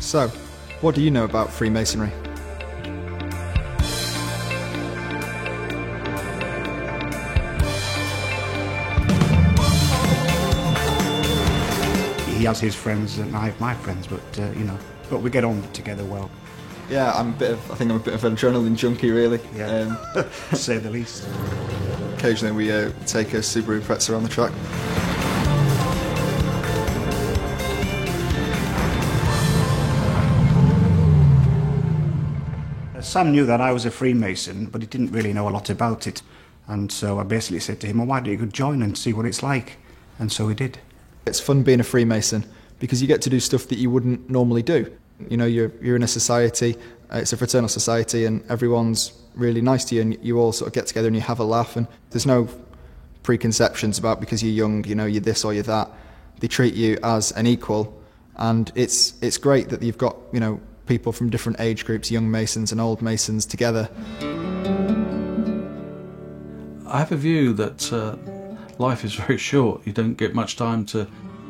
So, what do you know about Freemasonry? He has his friends and I have my friends, but we get on together well. Yeah, I think I'm a bit of an adrenaline junkie, really. Yeah, to say the least. Occasionally we take a Subaru Impreza on the track. Sam knew that I was a Freemason, but he didn't really know a lot about it. And so I basically said to him, well, why don't you go join and see what it's like? And so he did. It's fun being a Freemason because you get to do stuff that you wouldn't normally do. You know, you're in a society, it's a fraternal society, and everyone's really nice to you, and you all sort of get together and you have a laugh, and there's no preconceptions about because you're young, you know, you're this or you're that. They treat you as an equal, and it's great that you've got, you know, people from different age groups, young Masons and old Masons together. I have a view that life is very short. You don't get much time to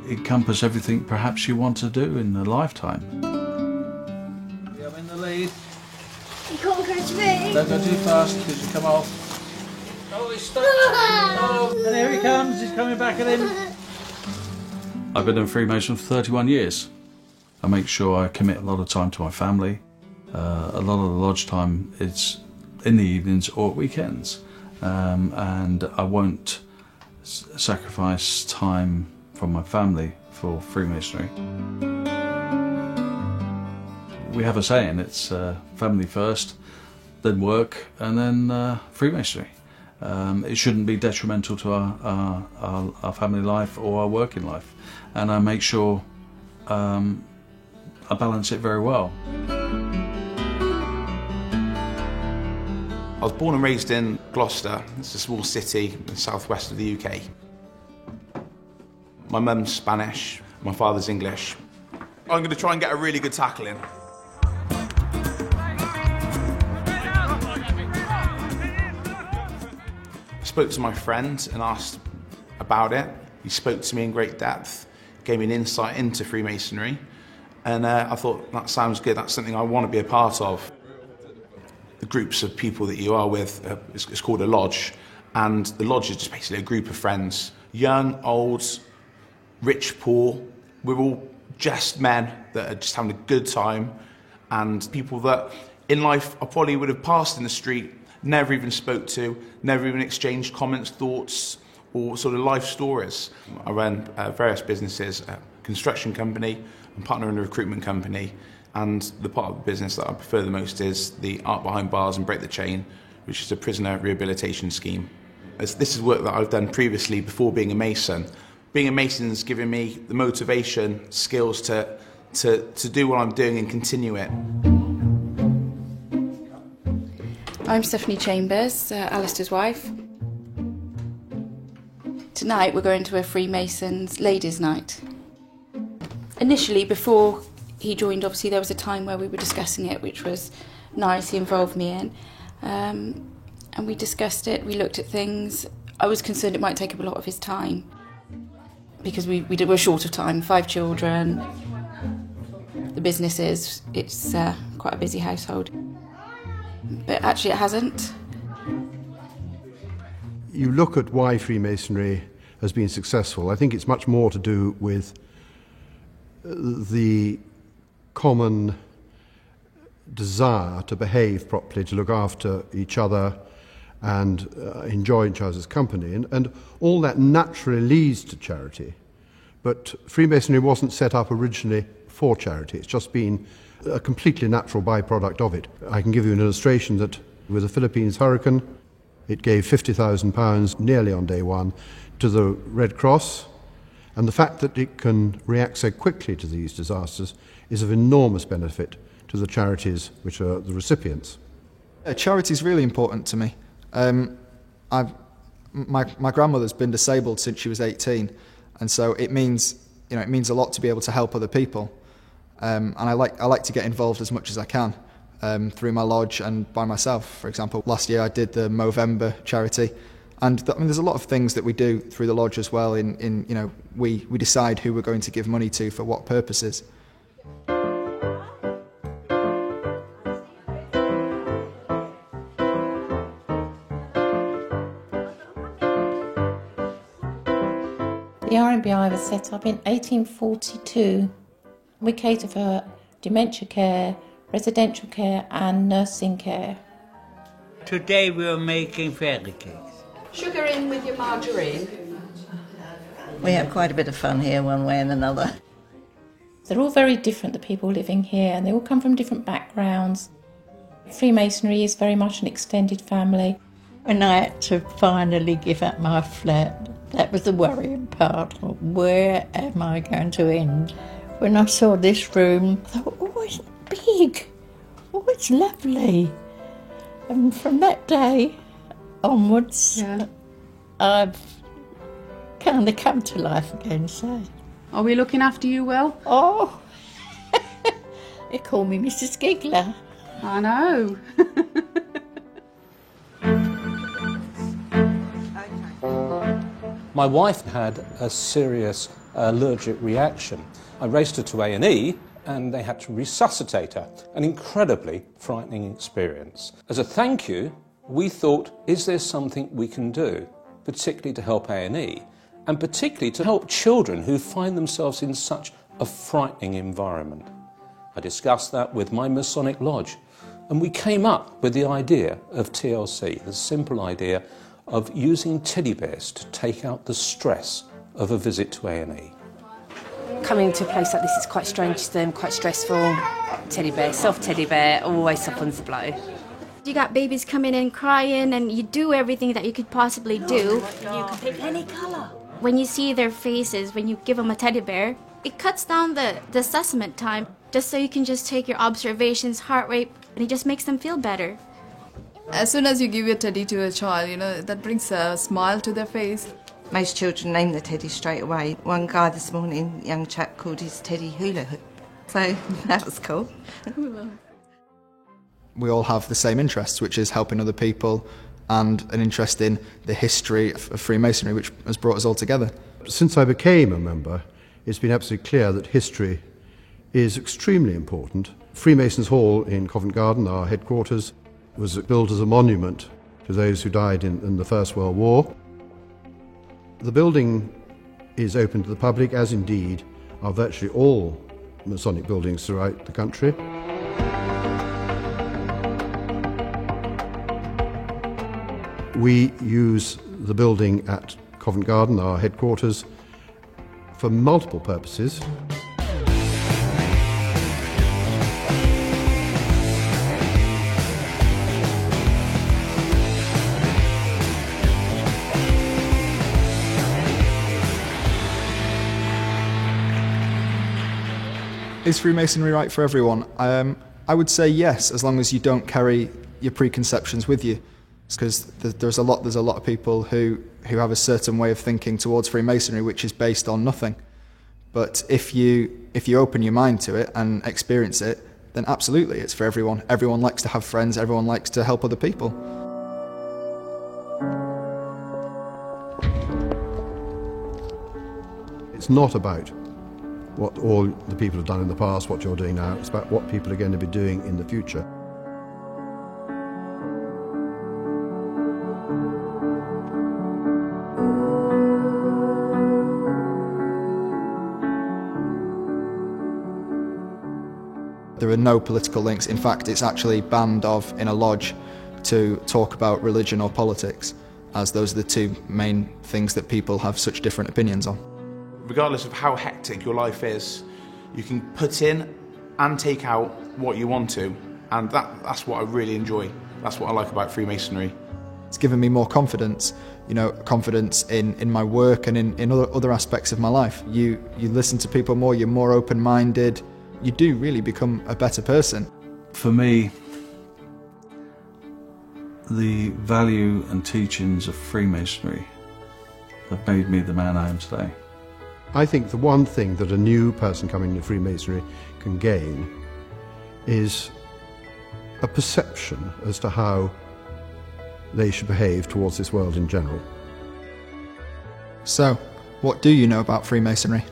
encompass everything perhaps you want to do in a lifetime. I'm in the lead. You can't catch me. Don't go too fast because you come off. Oh, he's stuck. Oh, and here he comes. He's coming back at him. I've been a Freemason for 31 years. I make sure I commit a lot of time to my family. A lot of the lodge time is in the evenings or weekends. And I won't sacrifice time from my family for Freemasonry. We have a saying, it's family first, then work, and then Freemasonry. It shouldn't be detrimental to our family life or our working life. And I make sure I balance it very well. I was born and raised in Gloucester. It's a small city in the southwest of the UK. My mum's Spanish, my father's English. I'm going to try and get a really good tackle in. I spoke to my friend and asked about it. He spoke to me in great depth, gave me an insight into Freemasonry, and I thought, that sounds good, that's something I want to be a part of. The groups of people that you are with, it's called a lodge, and the lodge is just basically a group of friends, young, old, rich, poor. We're all just men that are just having a good time, and people that in life I probably would have passed in the street, never even spoke to, never even exchanged comments, thoughts, or sort of life stories. I run various businesses, a construction company, I'm partner in a recruitment company, and the part of the business that I prefer the most is the Art Behind Bars and Break the Chain, which is a prisoner rehabilitation scheme. This is work that I've done previously before being a Mason. Being a Mason has given me the motivation, skills to do what I'm doing and continue it. I'm Stephanie Chambers, Alistair's wife. Tonight we're going to a Freemasons ladies' night. Initially, before he joined, obviously there was a time where we were discussing it, which was nice, he involved me in. And we discussed it, we looked at things. I was concerned it might take up a lot of his time, because we're short of time, 5 children, the business it's quite a busy household. But actually it hasn't. You look at why Freemasonry has been successful. I think it's much more to do with the common desire to behave properly, to look after each other and enjoy each other's company. And all that naturally leads to charity. But Freemasonry wasn't set up originally for charity. It's just been a completely natural byproduct of it. I can give you an illustration that with the Philippines hurricane, it gave £50,000 nearly on day one to the Red Cross, and the fact that it can react so quickly to these disasters is of enormous benefit to the charities which are the recipients. Charity is really important to me. My grandmother's been disabled since she was 18, and so it means a lot to be able to help other people. And I like to get involved as much as I can through my lodge and by myself. For example, last year I did the Movember charity, and there's a lot of things that we do through the lodge as well. We decide who we're going to give money to for what purposes. I was set up in 1842. We cater for dementia care, residential care and nursing care. Today we are making fairy cakes. Sugar in with your margarine. We have quite a bit of fun here one way and another. They're all very different, the people living here, and they all come from different backgrounds. Freemasonry is very much an extended family. When I had to finally give up my flat, that was the worrying part. Where am I going to end? When I saw this room, I thought, oh, it's big. Oh, it's lovely. And from that day onwards, I've kind of come to life again, so. Are we looking after you well? Oh, they call me Mrs. Giggler. I know. My wife had a serious allergic reaction. I raced her to A&E and they had to resuscitate her. An incredibly frightening experience. As a thank you, we thought, is there something we can do, particularly to help A&E, and particularly to help children who find themselves in such a frightening environment? I discussed that with my Masonic Lodge, and we came up with the idea of TLC, the simple idea of using teddy bears to take out the stress of a visit to A&E. Coming to a place like this is quite strange to them, quite stressful. Teddy bear, soft teddy bear, always softens the blow. You got babies coming in crying and you do everything that you could possibly do. You can pick any colour. When you see their faces, when you give them a teddy bear, it cuts down the assessment time just so you can just take your observations, heart rate, and it just makes them feel better. As soon as you give your teddy to a child, that brings a smile to their face. Most children name the teddy straight away. One guy this morning, young chap, called his teddy hula hoop. So that was cool. We all have the same interests, which is helping other people and an interest in the history of Freemasonry, which has brought us all together. Since I became a member, it's been absolutely clear that history is extremely important. Freemasons' Hall in Covent Garden, our headquarters, was built as a monument to those who died in the First World War. The building is open to the public, as indeed are virtually all Masonic buildings throughout the country. We use the building at Covent Garden, our headquarters, for multiple purposes. Is Freemasonry right for everyone? I would say yes, as long as you don't carry your preconceptions with you. Because there's a lot of people who have a certain way of thinking towards Freemasonry which is based on nothing. But if you open your mind to it and experience it, then absolutely it's for everyone. Everyone likes to have friends, everyone likes to help other people. It's not about what all the people have done in the past, what you're doing now. It's about what people are going to be doing in the future. There are no political links. In fact, it's actually banned in a lodge to talk about religion or politics, as those are the two main things that people have such different opinions on. Regardless of how hectic your life is, you can put in and take out what you want to, and that's what I really enjoy. That's what I like about Freemasonry. It's given me more confidence, confidence in my work and in other aspects of my life. You listen to people more, you're more open-minded, you do really become a better person. For me, the value and teachings of Freemasonry have made me the man I am today. I think the one thing that a new person coming into Freemasonry can gain is a perception as to how they should behave towards this world in general. So, what do you know about Freemasonry?